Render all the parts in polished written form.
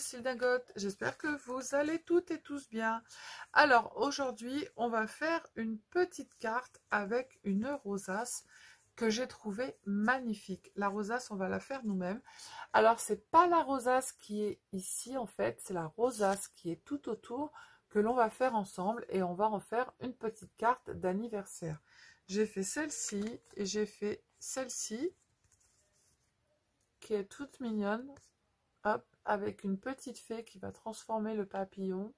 Cécile Dingote, j'espère que vous allez toutes et tous bien. Alors aujourd'hui on va faire une petite carte avec une rosace que j'ai trouvée magnifique. La rosace on va la faire nous-mêmes. Alors c'est pas la rosace qui est ici en fait, c'est la rosace qui est tout autour que l'on va faire ensemble et on va en faire une petite carte d'anniversaire. J'ai fait celle-ci et j'ai fait celle-ci qui est toute mignonne. Hop, avec une petite fée qui va transformer le papillon.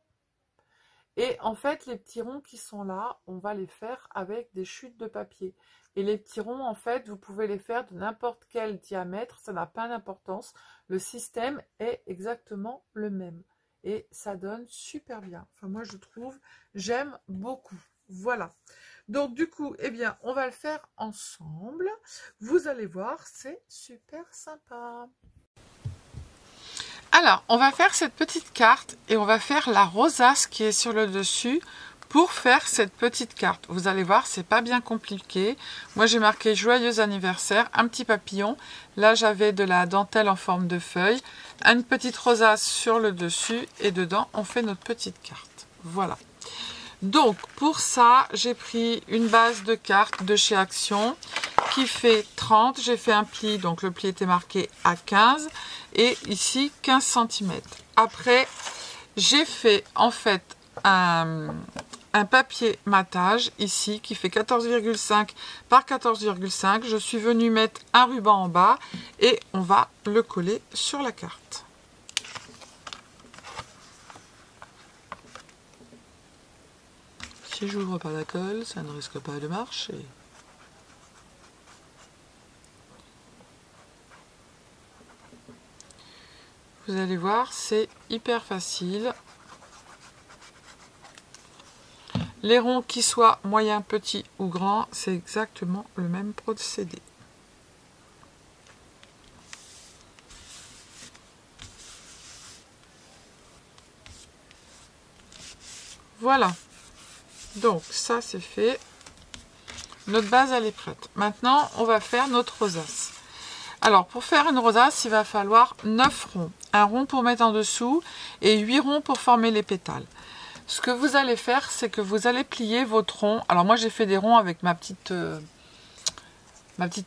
Et en fait, les petits ronds qui sont là, on va les faire avec des chutes de papier. Et les petits ronds, en fait, vous pouvez les faire de n'importe quel diamètre, ça n'a pas d'importance. Le système est exactement le même. Et ça donne super bien. Enfin, moi, je trouve, j'aime beaucoup. Voilà. Donc, du coup, eh bien, on va le faire ensemble. Vous allez voir, c'est super sympa. Alors, on va faire cette petite carte et on va faire la rosace qui est sur le dessus pour faire cette petite carte. Vous allez voir, c'est pas bien compliqué. Moi, j'ai marqué joyeux anniversaire, un petit papillon. Là, j'avais de la dentelle en forme de feuille, une petite rosace sur le dessus et dedans, on fait notre petite carte. Voilà. Donc, pour ça, j'ai pris une base de carte de chez Action qui fait 30. J'ai fait un pli, donc le pli était marqué à 15 et ici 15 cm. Après, j'ai fait en fait un papier matage ici qui fait 14,5 par 14,5. Je suis venue mettre un ruban en bas et on va le coller sur la carte. Si j'ouvre pas la colle, ça ne risque pas de marcher. Vous allez voir, c'est hyper facile. Les ronds, qui soient moyens, petits ou grands, c'est exactement le même procédé. Voilà. Donc, ça, c'est fait. Notre base, elle est prête. Maintenant, on va faire notre rosace. Alors, pour faire une rosace, il va falloir 9 ronds. Un rond pour mettre en dessous et 8 ronds pour former les pétales. Ce que vous allez faire, c'est que vous allez plier votre rond. Alors, moi, j'ai fait des ronds avec ma petite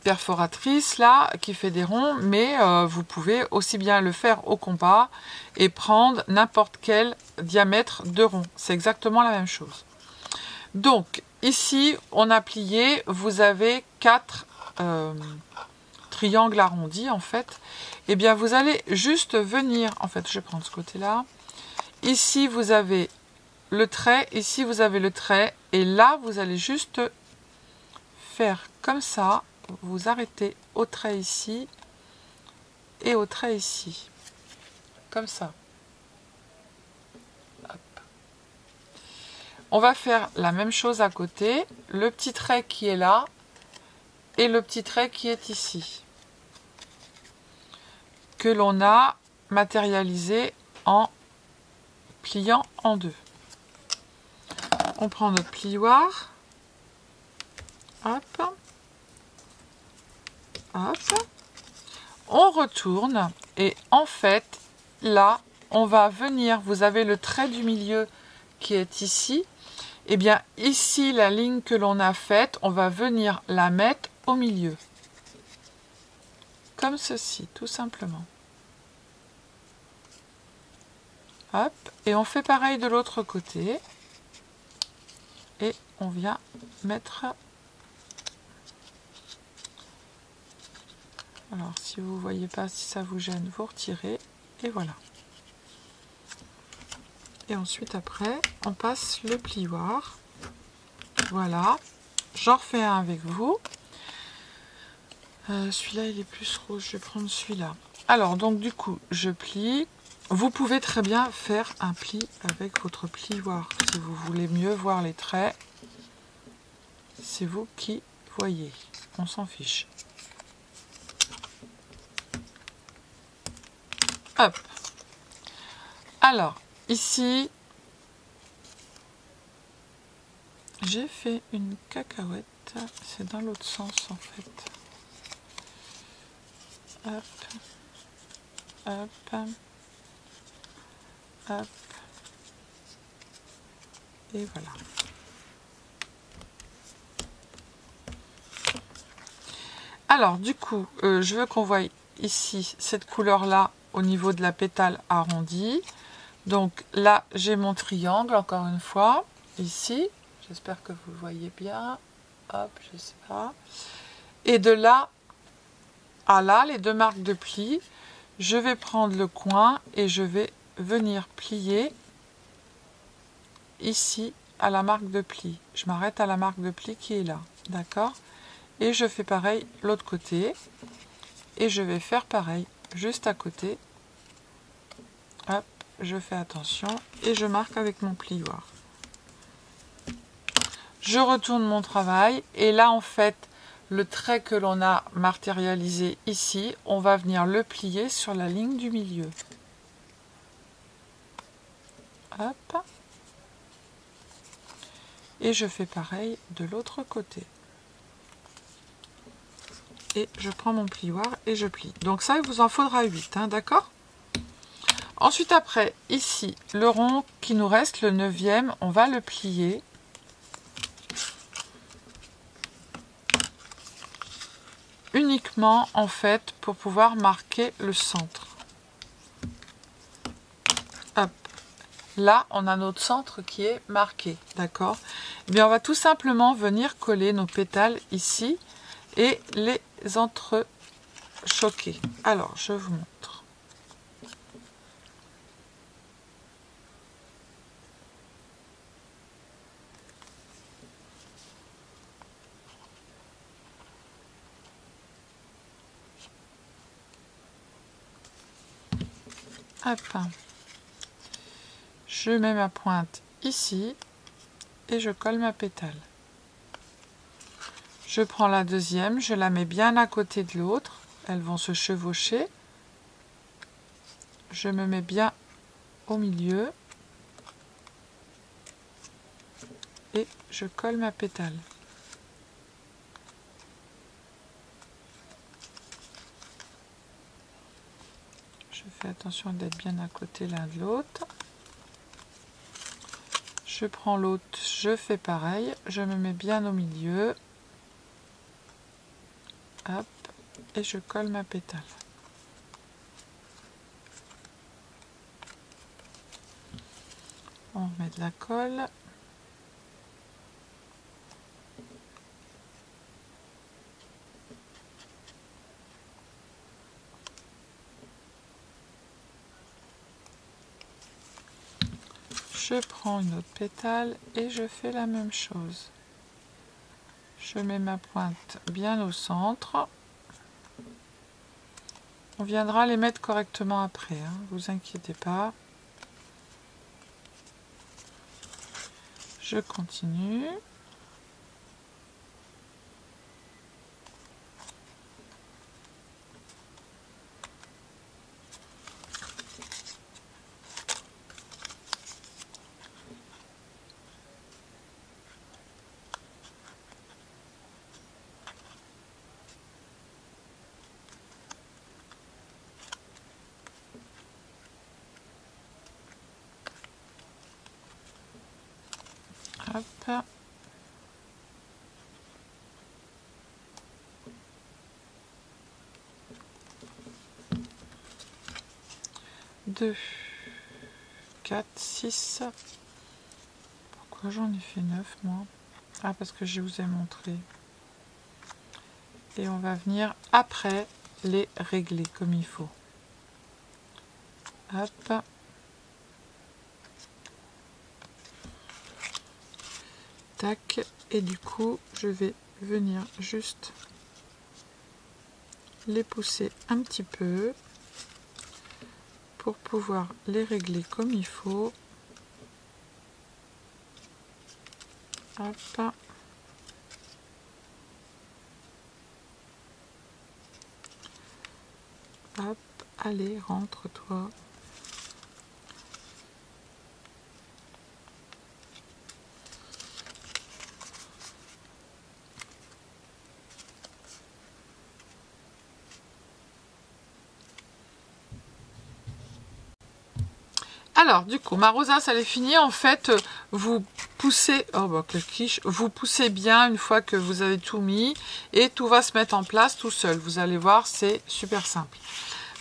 perforatrice, là, qui fait des ronds. Mais vous pouvez aussi bien le faire au compas et prendre n'importe quel diamètre de rond. C'est exactement la même chose. Donc, ici, on a plié, vous avez 4 triangles arrondis, en fait. Et bien, vous allez juste venir, en fait, je vais prendre ce côté-là. Ici, vous avez le trait, ici, vous avez le trait. Et là, vous allez juste faire comme ça. Vous arrêtez au trait ici et au trait ici. Comme ça. On va faire la même chose à côté, le petit trait qui est là et le petit trait qui est ici, que l'on a matérialisé en pliant en deux. On prend notre plioir, hop, hop, on retourne et en fait, là, on va venir, vous avez le trait du milieu qui est ici. Et bien ici, la ligne que l'on a faite, on va venir la mettre au milieu. Comme ceci, tout simplement. Hop, et on fait pareil de l'autre côté. Et on vient mettre... Alors, si vous ne voyez pas, si ça vous gêne, vous retirez. Et voilà. Et ensuite, après, on passe le plioir. Voilà. J'en refais un avec vous. Celui-là, il est plus rose. Je vais prendre celui-là. Alors, donc, du coup, je plie. Vous pouvez très bien faire un pli avec votre plioir. Si vous voulez mieux voir les traits, c'est vous qui voyez. On s'en fiche. Hop. Alors, ici, j'ai fait une cacahuète. C'est dans l'autre sens, en fait. Hop. Hop. Hop. Et voilà. Alors, du coup, je veux qu'on voie ici cette couleur-là au niveau de la pétale arrondie. Donc là, j'ai mon triangle, encore une fois, ici. J'espère que vous le voyez bien. Hop, je sais pas. Et de là à là, les deux marques de pli, je vais prendre le coin et je vais venir plier ici à la marque de pli. Je m'arrête à la marque de pli qui est là. D'accord? Et je fais pareil l'autre côté. Et je vais faire pareil juste à côté. Hop, je fais attention et je marque avec mon plioir. Je retourne mon travail et là en fait le trait que l'on a matérialisé ici, on va venir le plier sur la ligne du milieu. Hop. Et je fais pareil de l'autre côté. Et je prends mon plioir et je plie. Donc ça, il vous en faudra 8, hein, d'accord? Ensuite, après, ici, le rond qui nous reste, le 9e, on va le plier. Uniquement, en fait, pour pouvoir marquer le centre. Hop. Là, on a notre centre qui est marqué, d'accord? Eh bien, on va tout simplement venir coller nos pétales ici et les entrechoquer. Alors, je vous montre. Hop. Je mets ma pointe ici et je colle ma pétale. Je prends la deuxième, je la mets bien à côté de l'autre. Elles vont se chevaucher. Je me mets bien au milieu. Et je colle ma pétale. Je fais attention d'être bien à côté l'un de l'autre. Je prends l'autre, je fais pareil. Je me mets bien au milieu. Hop, et je colle ma pétale. On remet de la colle. Je prends une autre pétale et je fais la même chose. Je mets ma pointe bien au centre. On viendra les mettre correctement après, hein, vous inquiétez pas. Je continue. Hop. Deux, 4, 6. Pourquoi j'en ai fait 9 moi? Ah, parce que je vous ai montré. Et on va venir après les régler comme il faut. Hop. Tac. Et du coup, je vais venir juste les pousser un petit peu pour pouvoir les régler comme il faut. Hop. Hop. Allez, rentre-toi. Alors, du coup, ma rosace, elle est finie. En fait, vous poussez... Oh, bah, quelle quiche. Vous poussez bien une fois que vous avez tout mis. Et tout va se mettre en place tout seul. Vous allez voir, c'est super simple.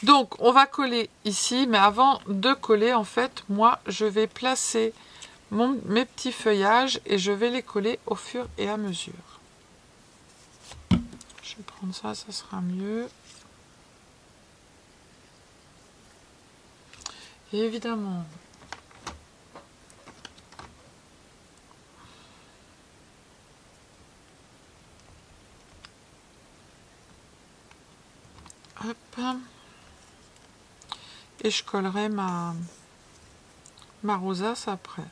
Donc, on va coller ici. Mais avant de coller, en fait, moi, je vais placer mes petits feuillages. Et je vais les coller au fur et à mesure. Je vais prendre ça, ça sera mieux. Et évidemment... Hop. Et je collerai ma rosace après.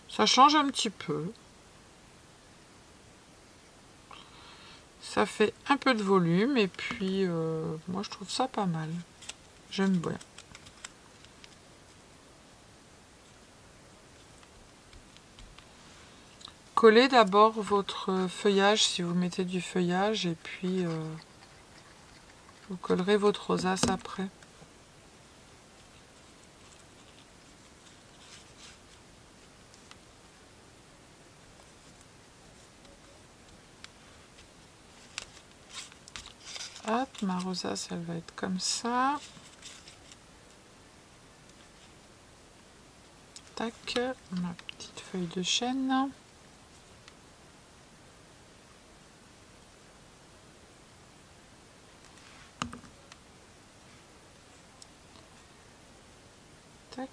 Ça change un petit peu. Ça fait un peu de volume et puis moi je trouve ça pas mal. J'aime bien. Collez d'abord votre feuillage si vous mettez du feuillage et puis vous collerez votre rosace après. Hop, ma rosace elle va être comme ça. Tac, ma petite feuille de chêne. Tac.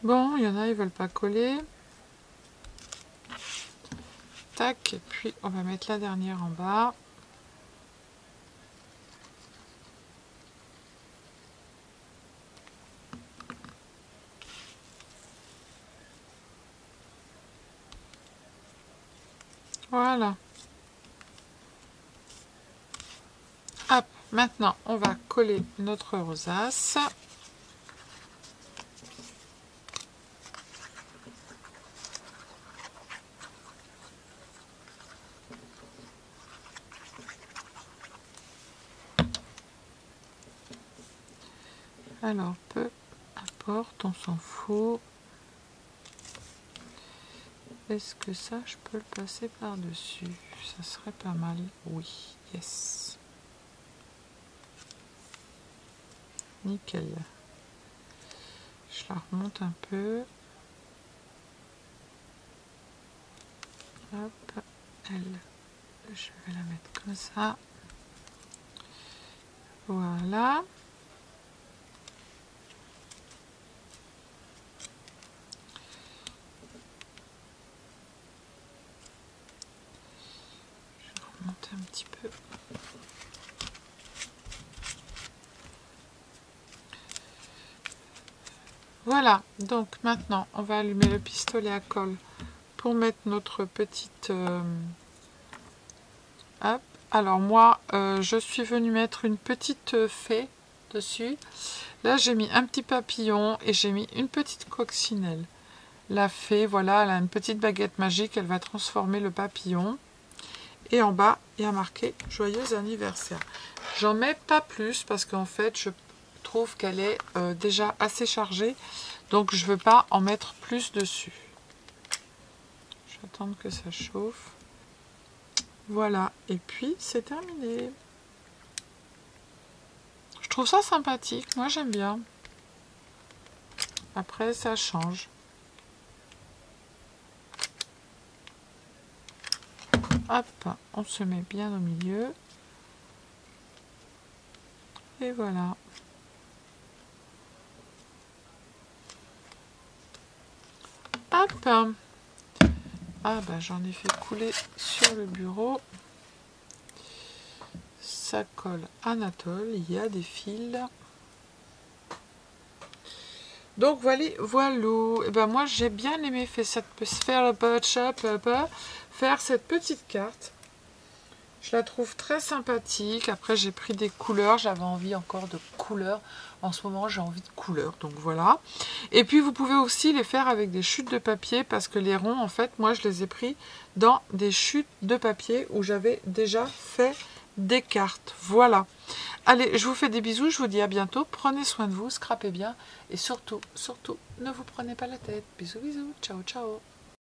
Bon, il y en a, ils veulent pas coller. Tac, et puis on va mettre la dernière en bas. Voilà. Hop, maintenant on va coller notre rosace. Alors, peu importe, on s'en fout. Est-ce que ça, je peux le passer par-dessus? Ça serait pas mal. Oui, yes. Nickel. Je la remonte un peu. Hop, elle. Je vais la mettre comme ça. Voilà. Un petit peu. Voilà, donc maintenant on va allumer le pistolet à colle pour mettre notre petite hop. Alors moi je suis venue mettre une petite fée dessus. Là j'ai mis un petit papillon et j'ai mis une petite coccinelle. La fée, voilà, elle a une petite baguette magique, elle va transformer le papillon. Et en bas, il y a marqué « Joyeux anniversaire ». J'en mets pas plus parce qu'en fait, je trouve qu'elle est déjà assez chargée. Donc, je ne veux pas en mettre plus dessus. Je vais attendre que ça chauffe. Voilà. Et puis, c'est terminé. Je trouve ça sympathique. Moi, j'aime bien. Après, ça change. Hop, on se met bien au milieu. Et voilà. Hop. Ah bah j'en ai fait couler sur le bureau. Ça colle Anatole, il y a des fils. Donc voilà, et ben moi j'ai bien aimé faire cette petite carte. Je la trouve très sympathique. Après j'ai pris des couleurs, j'avais envie encore de couleurs. En ce moment j'ai envie de couleurs, donc voilà. Et puis vous pouvez aussi les faire avec des chutes de papier parce que les ronds en fait moi je les ai pris dans des chutes de papier où j'avais déjà fait des cartes. Voilà. Allez, je vous fais des bisous, je vous dis à bientôt. Prenez soin de vous, scrapez bien et surtout, surtout, ne vous prenez pas la tête. Bisous, bisous, ciao, ciao.